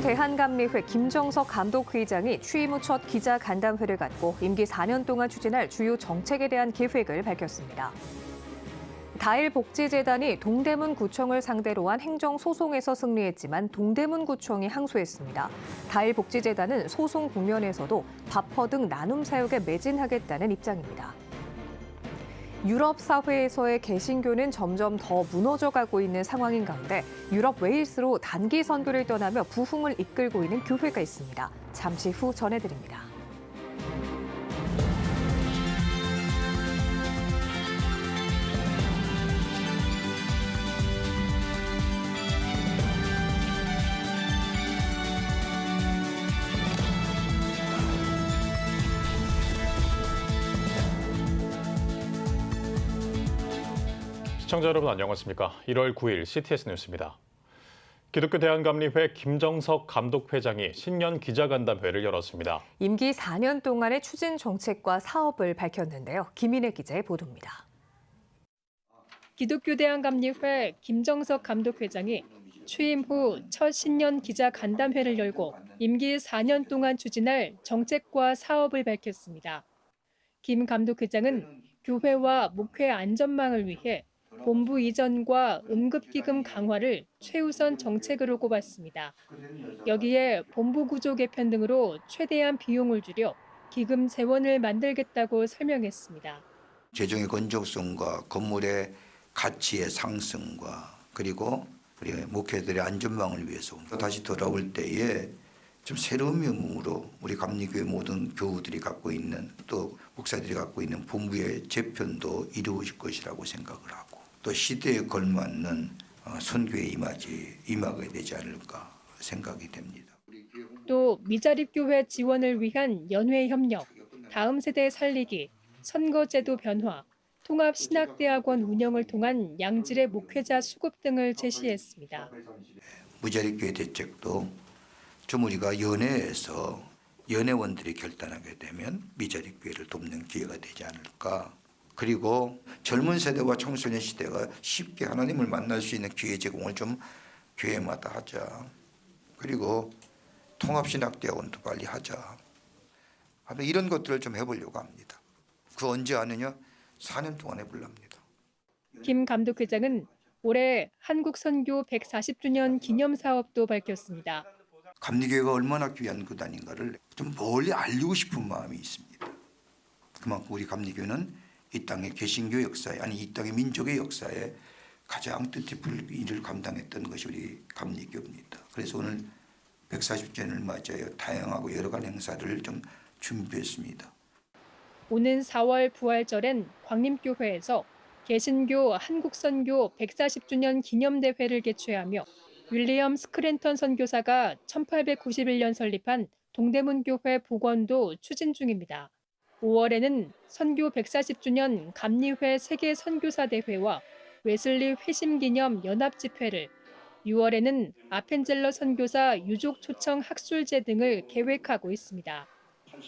대한감리회 김정석 감독회장이 취임 후 첫 기자간담회를 갖고 임기 4년 동안 추진할 주요 정책에 대한 계획을 밝혔습니다. 다일복지재단이 동대문구청을 상대로 한 행정소송에서 승리했지만 동대문구청이 항소했습니다. 다일복지재단은 소송 국면에서도 바퍼 등 나눔 사역에 매진하겠다는 입장입니다. 유럽 사회에서의 개신교는 점점 더 무너져가고 있는 상황인 가운데 유럽 웨일스로 단기 선교를 떠나며 부흥을 이끌고 있는 교회가 있습니다. 잠시 후 전해드립니다. 시청자 여러분 안녕하십니까? 1월 9일 CTS 뉴스입니다. 기독교 대한감리회 김정석 감독회장이 신년 기자간담회를 열었습니다. 임기 4년 동안의 추진 정책과 사업을 밝혔는데요. 김인혜 기자의 보도입니다. 기독교 대한감리회 김정석 감독회장이 취임 후 첫 신년 기자간담회를 열고 임기 4년 동안 추진할 정책과 사업을 밝혔습니다. 김 감독회장은 교회와 목회 안전망을 위해 본부 이전과 응급기금 강화를 최우선 정책으로 꼽았습니다. 여기에 본부 구조 개편 등으로 최대한 비용을 줄여 기금 재원을 만들겠다고 설명했습니다. 재정의 건조성과 건물의 가치의 상승과 그리고 우리 목회들의 안전망을 위해서 다시 돌아올 때에 좀 새로운 면모로 우리 감리교회 모든 교우들이 갖고 있는 또 목사들이 갖고 있는 본부의 재편도 이루어질 것이라고 생각을 하고 또 시대에 걸맞는 선교에 임하게 되지 않을까 생각이 됩니다. 또 미자립교회 지원을 위한 연회 협력, 다음 세대 살리기, 선거제도 변화, 통합신학대학원 운영을 통한 양질의 목회자 수급 등을 제시했습니다. 무자립교회 대책도 좀 우리가 연회에서 연회원들이 결단하게 되면 미자립교회를 돕는 기회가 되지 않을까. 그리고 젊은 세대와 청소년 시대가 쉽게 하나님을 만날 수 있는 기회 제공을 좀 교회마다 하자. 그리고 통합신학대학원도 빨리 하자. 이런 것들을 좀 해보려고 합니다. 그 언제 하느냐? 4년 동안 해보렵니다. 김 감독회장은 올해 한국선교 140주년 기념사업도 밝혔습니다. 감리교회가 얼마나 귀한 구단인가를 좀 멀리 알리고 싶은 마음이 있습니다. 그만큼 우리 감리교회는 이 땅의 개신교 역사에 아니 이 땅의 민족의 역사에 가장 뜻깊은 일을 감당했던 것이 우리 감리교입니다. 그래서 오늘 140주년을 맞이하여 다양하고 여러 가지 행사를 좀 준비했습니다. 오는 4월 부활절엔 광림교회에서 개신교 한국선교 140주년 기념대회를 개최하며 윌리엄 스크랜턴 선교사가 1891년 설립한 동대문교회 복원도 추진 중입니다. 5월에는 선교 140주년 감리회 세계 선교사 대회와 웨슬리 회심기념 연합집회를, 6월에는 아펜젤러 선교사 유족 초청 학술제 등을 계획하고 있습니다.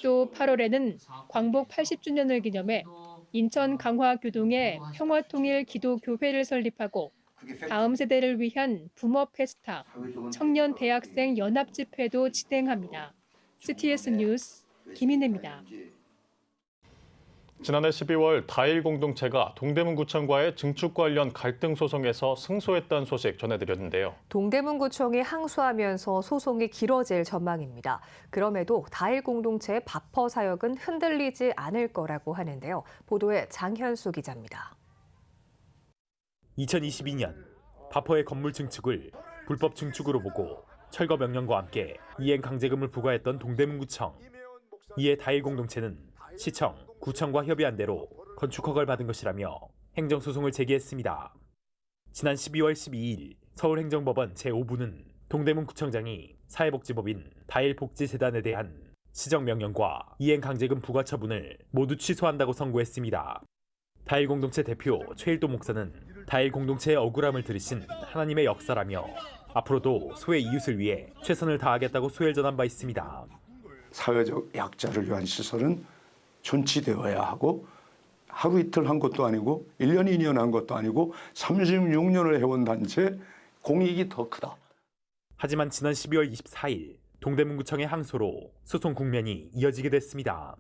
또 8월에는 광복 80주년을 기념해 인천 강화교동에 평화통일 기도교회를 설립하고 다음 세대를 위한 붐어 페스타, 청년 대학생 연합집회도 진행합니다. CTS 뉴스 김인혜입니다. 지난해 12월 다일 공동체가 동대문구청과의 증축 관련 갈등 소송에서 승소했다는 소식 전해드렸는데요. 동대문구청이 항소하면서 소송이 길어질 전망입니다. 그럼에도 다일 공동체의 바퍼 사역은 흔들리지 않을 거라고 하는데요. 보도에 장현수 기자입니다. 2022년 바퍼의 건물 증축을 불법 증축으로 보고 철거 명령과 함께 이행 강제금을 부과했던 동대문구청. 이에 다일 공동체는 시청, 구청과 협의한 대로 건축 허가를 받은 것이라며 행정소송을 제기했습니다. 지난 12월 12일 서울행정법원 제5부는 동대문구청장이 사회복지법인 다일복지재단에 대한 시정명령과 이행강제금 부과 처분을 모두 취소한다고 선고했습니다. 다일공동체 대표 최일도 목사는 다일공동체의 억울함을 들으신 하나님의 역사라며 앞으로도 소외 이웃을 위해 최선을 다하겠다고 소회를 전한 바 있습니다. 사회적 약자를 위한 시설은 존치되어야 하고 하루 이틀 한 것도 아니고 1년 2년 한 것도 아니고 36년을 해온 단체 공익이 더 크다. 하지만 지난 12월 24일 동대문구청의 항소로 소송 국면이 이어지게 됐습니다.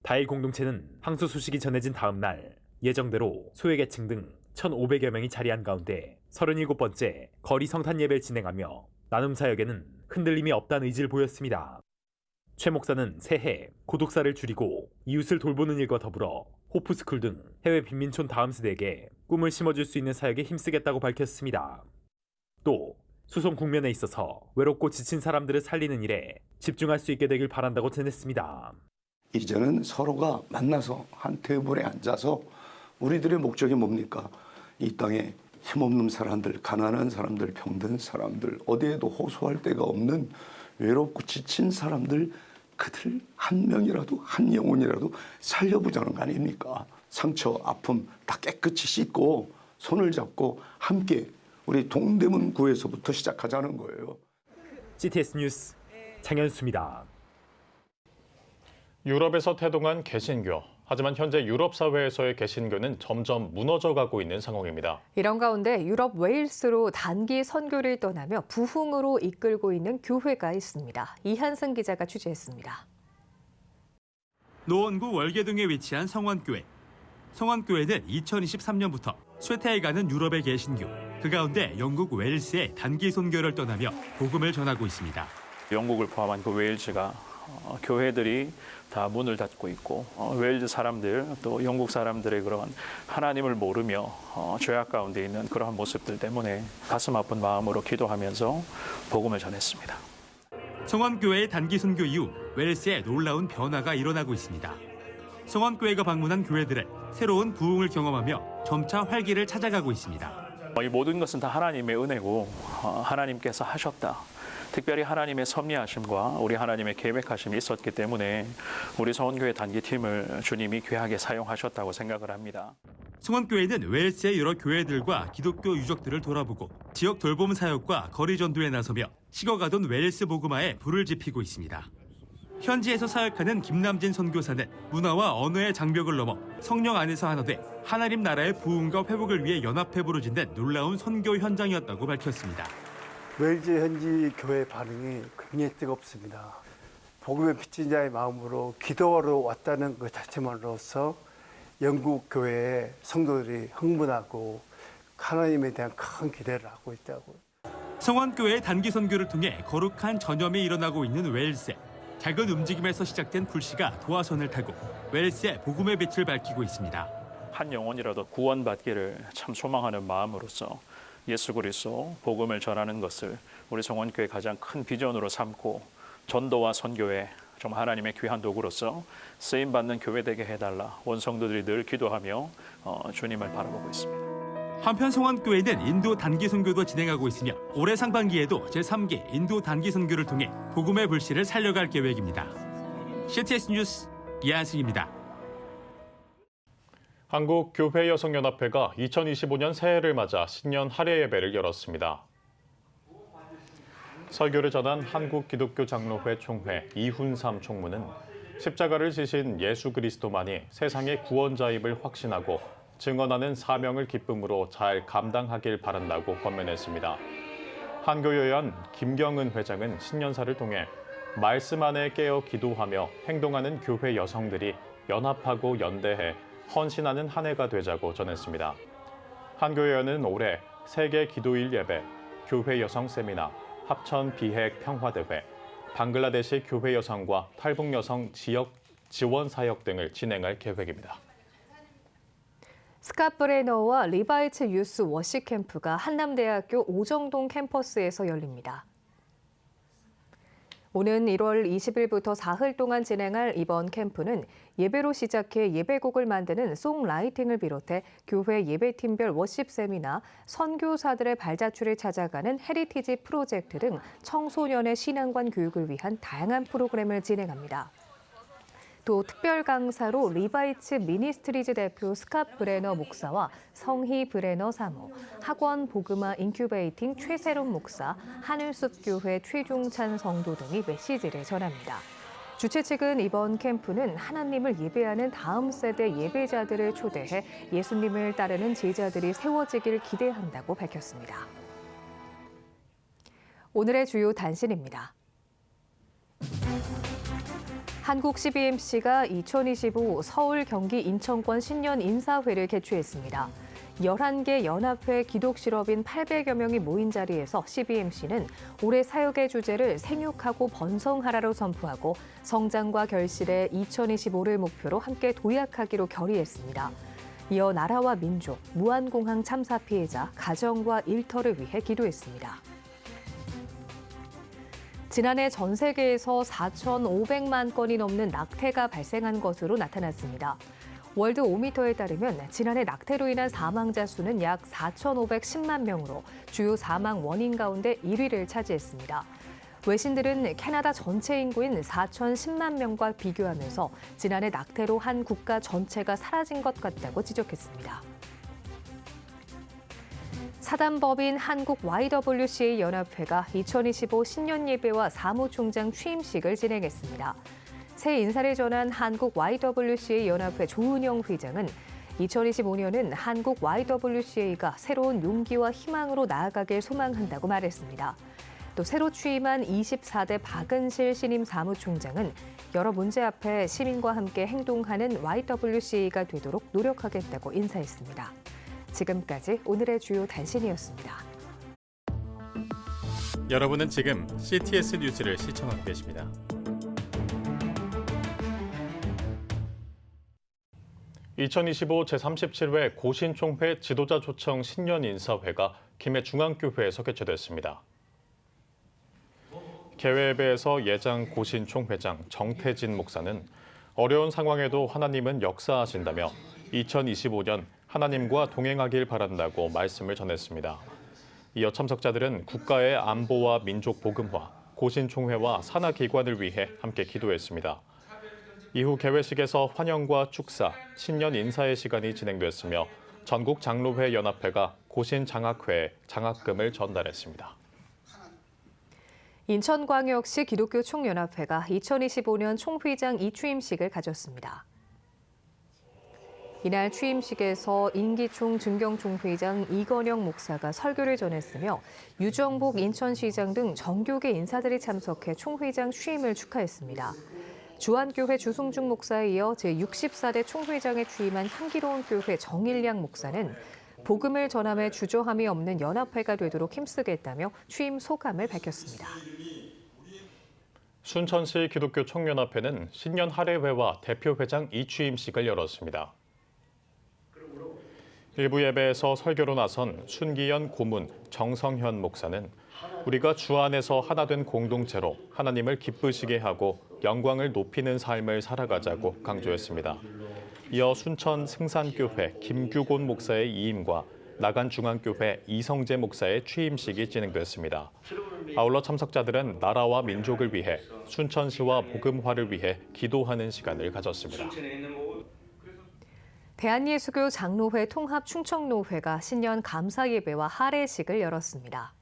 다일 공동체는 항소 소식이 전해진 다음 날 예정대로 소외계층 등 1,500여 명이 자리한 가운데 37번째 거리 성탄 예배를 진행하며 나눔 사역에는 흔들림이 없다는 의지를 보였습니다. 최 목사는 새해 고독사를 줄이고 이웃을 돌보는 일과 더불어 호프스쿨 등 해외 빈민촌 다음 세대에게 꿈을 심어줄 수 있는 사역에 힘쓰겠다고 밝혔습니다. 또 소송 국면에 있어서 외롭고 지친 사람들을 살리는 일에 집중할 수 있게 되길 바란다고 전했습니다. 이제는 서로가 만나서 한 테이블에 앉아서 우리들의 목적이 뭡니까? 이 땅에 힘없는 사람들, 가난한 사람들, 병든 사람들, 어디에도 호소할 데가 없는 외롭고 지친 사람들, 그들 한 명이라도, 한 영혼이라도 살려보자는 거 아닙니까? 상처, 아픔 다 깨끗이 씻고 손을 잡고 함께 우리 동대문 구에서부터 시작하자는 거예요. CTS 뉴스 장현수입니다. 유럽에서 태동한 개신교. 하지만 현재 유럽 사회에서의 개신교는 점점 무너져가고 있는 상황입니다. 이런 가운데 유럽 웨일스로 단기 선교를 떠나며 부흥으로 이끌고 있는 교회가 있습니다. 이한승 기자가 취재했습니다. 노원구 월계동에 위치한 성원교회. 성원교회는 2023년부터 쇠퇴해 가는 유럽의 개신교, 그 가운데 영국 웨일스의 단기 선교를 떠나며 복음을 전하고 있습니다. 영국을 포함한 그 웨일즈가 교회들이 다 문을 닫고 있고 웨일즈 사람들 또 영국 사람들의 그런 하나님을 모르며 죄악 가운데 있는 그러한 모습들 때문에 가슴 아픈 마음으로 기도하면서 복음을 전했습니다. 성원교회의 단기 선교 이후 웨일스에 놀라운 변화가 일어나고 있습니다. 성원교회가 방문한 교회들은 새로운 부흥을 경험하며 점차 활기를 찾아가고 있습니다. 이 모든 것은 다 하나님의 은혜고 하나님께서 하셨다. 특별히 하나님의 섭리하심과 우리 하나님의 계획하심이 있었기 때문에 우리 성원교회 단기팀을 주님이 귀하게 사용하셨다고 생각을 합니다. 성원교회는 웨일스의 여러 교회들과 기독교 유적들을 돌아보고 지역 돌봄 사역과 거리 전도에 나서며 식어가던 웨일스 복음화에 불을 지피고 있습니다. 현지에서 사역하는 김남진 선교사는 문화와 언어의 장벽을 넘어 성령 안에서 하나 돼 하나님 나라의 부흥과 회복을 위해 연합해 부르짖는 놀라운 선교 현장이었다고 밝혔습니다. 웨일즈 현지 교회 반응이 굉장히 뜨겁습니다. 복음의 빚진 자의 마음으로 기도하러 왔다는 것 자체만으로서 영국 교회의 성도들이 흥분하고 하나님에 대한 큰 기대를 하고 있다고. 성원교회의 단기 선교를 통해 거룩한 전염이 일어나고 있는 웨일스. 작은 움직임에서 시작된 불씨가 도화선을 타고 웨일스의 복음의 빛을 밝히고 있습니다. 한 영혼이라도 구원받기를 참 소망하는 마음으로서 예수 그리스도 복음을 전하는 것을 우리 성원교회 가장 큰 비전으로 삼고 전도와 선교에 좀 하나님의 귀한 도구로서 쓰임 받는 교회 되게 해달라 원성도들이 늘 기도하며 주님을 바라보고 있습니다. 한편 성원교회는 인도 단기 선교도 진행하고 있으며 올해 상반기에도 제3기 인도 단기 선교를 통해 복음의 불씨를 살려갈 계획입니다. CTS 뉴스 이한승입니다. 한국교회여성연합회가 2025년 새해를 맞아 신년 할애 예배를 열었습니다. 설교를 전한 한국기독교장로회 총회 이훈삼 총무는 십자가를 지신 예수 그리스도만이 세상의 구원자임을 확신하고 증언하는 사명을 기쁨으로 잘 감당하길 바란다고 권면했습니다. 한교여연 김경은 회장은 신년사를 통해 말씀 안에 깨어 기도하며 행동하는 교회 여성들이 연합하고 연대해 헌신하는 한 해가 되자고 전했습니다. 한교여연은 올해 세계 기도일 예배, 교회 여성 세미나, 합천 비핵 평화대회, 방글라데시 교회 여성과 탈북 여성 지역 지원 사역 등을 진행할 계획입니다. 스캇 브레너와 리바이츠 유스 워시 캠프가 한남대학교 오정동 캠퍼스에서 열립니다. 오는 1월 20일부터 사흘 동안 진행할 이번 캠프는 예배로 시작해 예배곡을 만드는 송라이팅을 비롯해 교회 예배팀별 워십 세미나, 선교사들의 발자취를 찾아가는 헤리티지 프로젝트 등 청소년의 신앙관 교육을 위한 다양한 프로그램을 진행합니다. 또 특별 강사로 리바이츠 미니스트리즈 대표 스캇 브레너 목사와 성희 브레너 사모, 학원 복음화 인큐베이팅 최세롬 목사, 하늘숲교회 최종찬 성도 등이 메시지를 전합니다. 주최 측은 이번 캠프는 하나님을 예배하는 다음 세대 예배자들을 초대해 예수님을 따르는 제자들이 세워지길 기대한다고 밝혔습니다. 오늘의 주요 단신입니다. 한국 CBMC가 2025 서울, 경기, 인천권 신년 인사회를 개최했습니다. 11개 연합회 기독실업인 800여 명이 모인 자리에서 CBMC는 올해 사역의 주제를 생육하고 번성하라로 선포하고 성장과 결실의 2025를 목표로 함께 도약하기로 결의했습니다. 이어 나라와 민족, 무한공항 참사 피해자, 가정과 일터를 위해 기도했습니다. 지난해 전 세계에서 4,500만 건이 넘는 낙태가 발생한 것으로 나타났습니다. 월드 5미터에 따르면 지난해 낙태로 인한 사망자 수는 약 4,510만 명으로 주요 사망 원인 가운데 1위를 차지했습니다. 외신들은 캐나다 전체 인구인 4,010만 명과 비교하면서 지난해 낙태로 한 국가 전체가 사라진 것 같다고 지적했습니다. 사단법인 한국 YWCA 연합회가 2025 신년 예배와 사무총장 취임식을 진행했습니다. 새 인사를 전한 한국 YWCA 연합회 조은영 회장은 2025년은 한국 YWCA가 새로운 용기와 희망으로 나아가길 소망한다고 말했습니다. 또 새로 취임한 24대 박은실 신임 사무총장은 여러 문제 앞에 시민과 함께 행동하는 YWCA가 되도록 노력하겠다고 인사했습니다. 지금까지 오늘의 주요 단신이었습니다. 여러분은 지금 CTS 뉴스를 시청하고 계십니다. (2025) 제37회 고신총회 지도자 초청 신년 인사회가 김해 중앙교회에서 개최됐습니다. 개회예배에서 예장 고신총회장 정태진 목사는 어려운 상황에도 하나님은 역사하신다며 2025년 하나님과 동행하길 바란다고 말씀을 전했습니다. 이어 참석자들은 국가의 안보와 민족 복음화, 고신총회와 산하기관을 위해 함께 기도했습니다. 이후 개회식에서 환영과 축사, 신년 인사의 시간이 진행됐으며 전국 장로회 연합회가 고신장학회에 장학금을 전달했습니다. 인천광역시 기독교 총연합회가 2025년 총회장 이취임식을 가졌습니다. 이날 취임식에서 임기총 증경총회장 이건영 목사가 설교를 전했으며 유정복 인천시장 등 정교계 인사들이 참석해 총회장 취임을 축하했습니다. 주한교회 주승중 목사에 이어 제64대 총회장에 취임한 향기로운 교회 정일량 목사는 복음을 전함에 주저함이 없는 연합회가 되도록 힘쓰겠다며 취임 소감을 밝혔습니다. 순천시 기독교 총연합회는 신년 할애회와 대표회장 이취임식을 열었습니다. 일부 예배에서 설교로 나선 순기현 고문, 정성현 목사는 우리가 주 안에서 하나 된 공동체로 하나님을 기쁘시게 하고 영광을 높이는 삶을 살아가자고 강조했습니다. 이어 순천 승산교회 김규곤 목사의 이임과 나간중앙교회 이성재 목사의 취임식이 진행됐습니다. 아울러 참석자들은 나라와 민족을 위해 순천시와 복음화를 위해 기도하는 시간을 가졌습니다. 대한예수교 장로회 통합 충청노회가 신년 감사예배와 할애식을 열었습니다.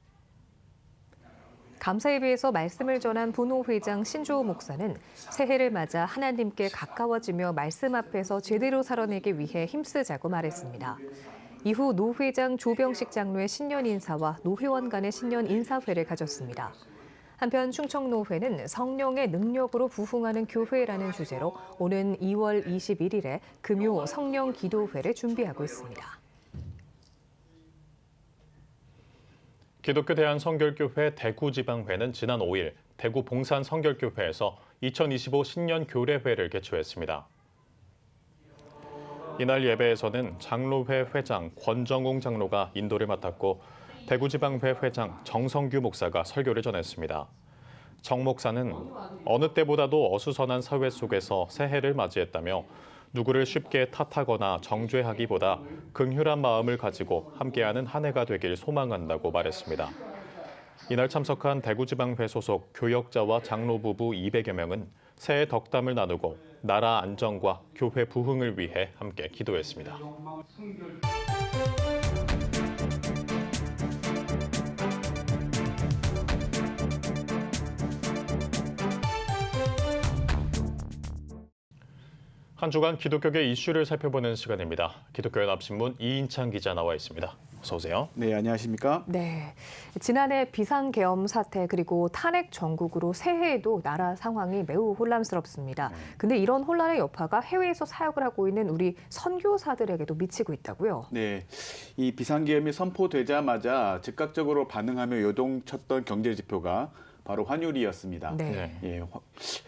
감사예배에서 말씀을 전한 분호회장 신조호 목사는 새해를 맞아 하나님께 가까워지며 말씀 앞에서 제대로 살아내기 위해 힘쓰자고 말했습니다. 이후 노회장 조병식 장로의 신년 인사와 노회원 간의 신년 인사회를 가졌습니다. 한편 충청노회는 성령의 능력으로 부흥하는 교회라는 주제로 오는 2월 21일에 금요 성령 기도회를 준비하고 있습니다. 기독교 대한성결교회 대구지방회는 지난 5일 대구 봉산 성결교회에서 2025 신년 교례회를 개최했습니다. 이날 예배에서는 장로회 회장 권정웅 장로가 인도를 맡았고 대구지방회 회장 정성규 목사가 설교를 전했습니다. 정 목사는 어느 때보다도 어수선한 사회 속에서 새해를 맞이했다며 누구를 쉽게 탓하거나 정죄하기보다 긍휼한 마음을 가지고 함께하는 한 해가 되길 소망한다고 말했습니다. 이날 참석한 대구지방회 소속 교역자와 장로 부부 200여 명은 새해 덕담을 나누고 나라 안정과 교회 부흥을 위해 함께 기도했습니다. 한 주간 기독교계 이슈를 살펴보는 시간입니다. 기독교연합신문 이인창 기자 나와 있습니다. 어서 오세요. 네, 안녕하십니까? 네. 지난해 비상계엄 사태 그리고 탄핵 정국으로 새해에도 나라 상황이 매우 혼란스럽습니다. 근데 이런 혼란의 여파가 해외에서 사역을 하고 있는 우리 선교사들에게도 미치고 있다고요? 네, 이 비상계엄이 선포되자마자 즉각적으로 반응하며 요동쳤던 경제 지표가 바로 환율이었습니다. 네. 예,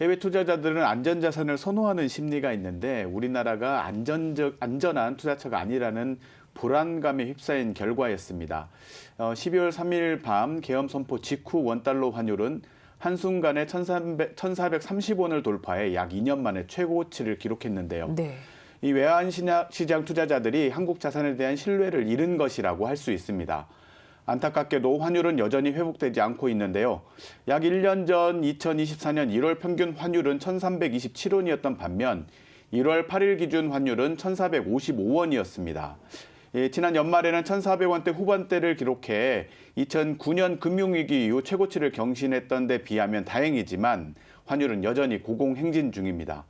해외 투자자들은 안전자산을 선호하는 심리가 있는데 우리나라가 안전한 투자처가 아니라는 불안감에 휩싸인 결과였습니다. 12월 3일 밤 계엄 선포 직후 원달러 환율은 한순간에 1,430원을 돌파해 약 2년 만에 최고치를 기록했는데요. 네. 이 외환시장 투자자들이 한국 자산에 대한 신뢰를 잃은 것이라고 할 수 있습니다. 안타깝게도 환율은 여전히 회복되지 않고 있는데요. 약 1년 전 2024년 1월 평균 환율은 1,327원이었던 반면 1월 8일 기준 환율은 1,455원이었습니다. 지난 연말에는 1,400원대 후반대를 기록해 2009년 금융위기 이후 최고치를 경신했던 데 비하면 다행이지만 환율은 여전히 고공행진 중입니다.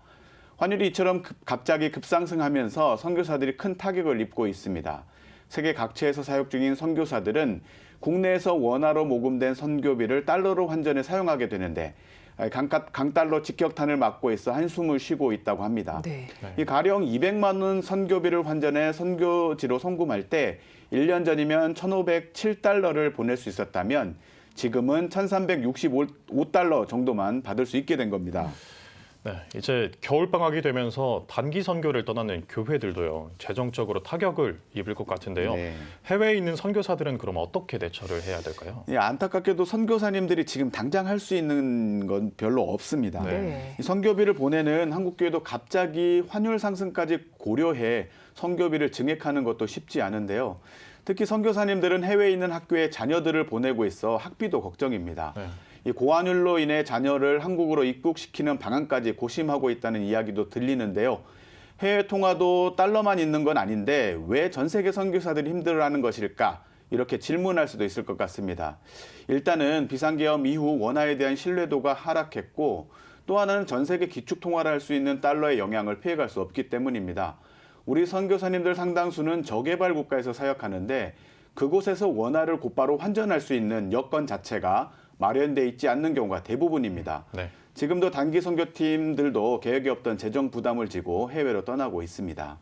환율이 이처럼 갑자기 급상승하면서 선교사들이 큰 타격을 입고 있습니다. 세계 각처에서 사역 중인 선교사들은 국내에서 원화로 모금된 선교비를 달러로 환전해 사용하게 되는데 강달러 직격탄을 맞고 있어 한숨을 쉬고 있다고 합니다. 네. 이 가령 200만 원 선교비를 환전해 선교지로 송금할 때 1년 전이면 1,507달러를 보낼 수 있었다면 지금은 1,365달러 정도만 받을 수 있게 된 겁니다. 네, 이제 겨울방학이 되면서 단기 선교를 떠나는 교회들도요, 재정적으로 타격을 입을 것 같은데요. 네. 해외에 있는 선교사들은 그럼 어떻게 대처를 해야 될까요? 예, 안타깝게도 선교사님들이 지금 당장 할 수 있는 건 별로 없습니다. 네. 이 선교비를 보내는 한국교회도 갑자기 환율 상승까지 고려해 선교비를 증액하는 것도 쉽지 않은데요. 특히 선교사님들은 해외에 있는 학교에 자녀들을 보내고 있어 학비도 걱정입니다. 네. 이 고환율로 인해 자녀를 한국으로 입국시키는 방안까지 고심하고 있다는 이야기도 들리는데요. 해외 통화도 달러만 있는 건 아닌데 왜 전 세계 선교사들이 힘들어하는 것일까? 이렇게 질문할 수도 있을 것 같습니다. 일단은 비상계엄 이후 원화에 대한 신뢰도가 하락했고 또 하나는 전 세계 기축통화를 할 수 있는 달러의 영향을 피해갈 수 없기 때문입니다. 우리 선교사님들 상당수는 저개발 국가에서 사역하는데 그곳에서 원화를 곧바로 환전할 수 있는 여건 자체가 마련돼 있지 않는 경우가 대부분입니다. 네. 지금도 단기 선교팀들도 계획이 없던 재정 부담을 지고 해외로 떠나고 있습니다.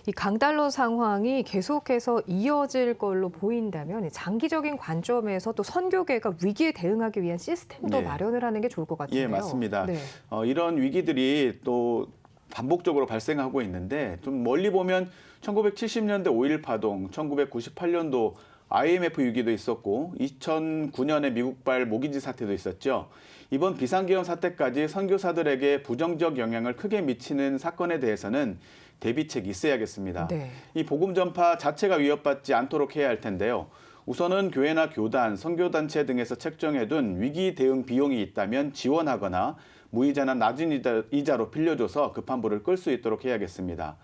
이 강달러 상황이 계속해서 이어질 걸로 보인다면 장기적인 관점에서 또 선교계가 위기에 대응하기 위한 시스템도 네. 마련을 하는 게 좋을 것 같은데요. 예, 맞습니다. 네. 이런 위기들이 또 반복적으로 발생하고 있는데 좀 멀리 보면 1970년대 5.1 파동, 1998년도 IMF 위기도 있었고 2009년에 미국발 모기지 사태도 있었죠. 이번 비상계엄 사태까지 선교사들에게 부정적 영향을 크게 미치는 사건에 대해서는 대비책이 있어야겠습니다. 네. 이 복음 전파 자체가 위협받지 않도록 해야 할 텐데요. 우선은 교회나 교단, 선교단체 등에서 책정해둔 위기 대응 비용이 있다면 지원하거나 무이자나 낮은 이자로 빌려줘서 급한 불을 끌 수 있도록 해야겠습니다.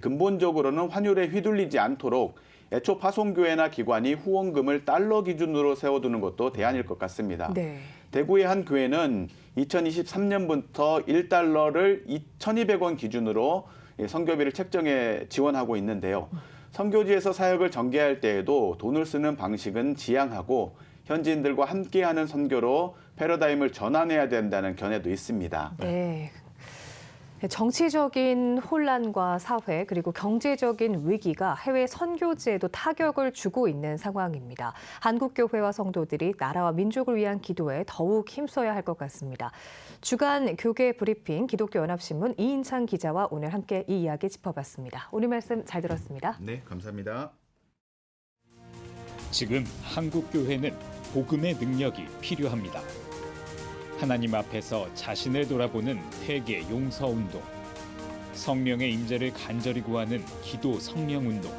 근본적으로는 환율에 휘둘리지 않도록 애초 파송교회나 기관이 후원금을 달러 기준으로 세워두는 것도 대안일 것 같습니다. 네. 대구의 한 교회는 2023년부터 1달러를 2,200원 기준으로 선교비를 책정해 지원하고 있는데요. 선교지에서 사역을 전개할 때에도 돈을 쓰는 방식은 지양하고 현지인들과 함께하는 선교로 패러다임을 전환해야 된다는 견해도 있습니다. 네. 정치적인 혼란과 사회 그리고 경제적인 위기가 해외 선교지에도 타격을 주고 있는 상황입니다. 한국교회와 성도들이 나라와 민족을 위한 기도에 더욱 힘써야 할 것 같습니다. 주간 교계 브리핑 기독교연합신문 이인창 기자와 오늘 함께 이 이야기 짚어봤습니다. 오늘 말씀 잘 들었습니다. 네, 감사합니다. 지금 한국교회는 복음의 능력이 필요합니다. 하나님 앞에서 자신을 돌아보는 회개 용서 운동, 성령의 임재를 간절히 구하는 기도 성령 운동,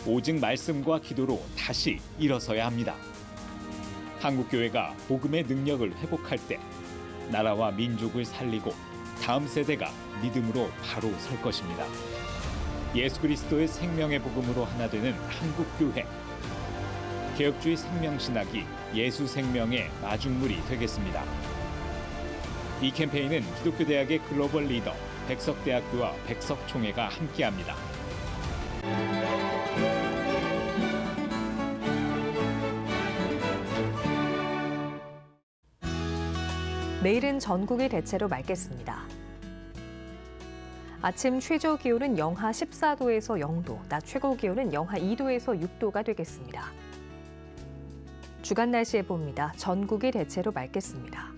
오직 말씀과 기도로 다시 일어서야 합니다. 한국교회가 복음의 능력을 회복할 때 나라와 민족을 살리고 다음 세대가 믿음으로 바로 설 것입니다. 예수 그리스도의 생명의 복음으로 하나 되는 한국교회. 개혁주의 생명신학이 예수 생명의 마중물이 되겠습니다. 이 캠페인은 기독교대학의 글로벌 리더 백석대학교와 백석총회가 함께합니다. 내일은 전국이 대체로 맑겠습니다. 아침 최저 기온은 영하 14도에서 0도, 낮 최고 기온은 영하 2도에서 6도가 되겠습니다. 주간 날씨 예보입니다. 전국이 대체로 맑겠습니다.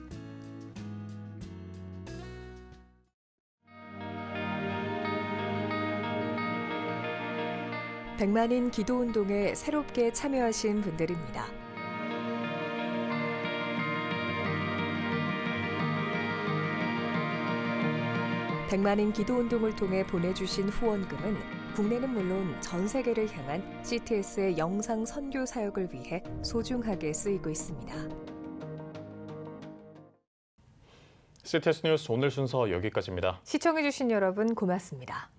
백만인 기도운동에 새롭게 참여하신 분들입니다. 백만인 기도운동을 통해 보내주신 후원금은 국내는 물론 전 세계를 향한 CTS의 영상 선교 사역을 위해 소중하게 쓰이고 있습니다. CTS 뉴스 오늘 순서 여기까지입니다. 시청해주신 여러분 고맙습니다.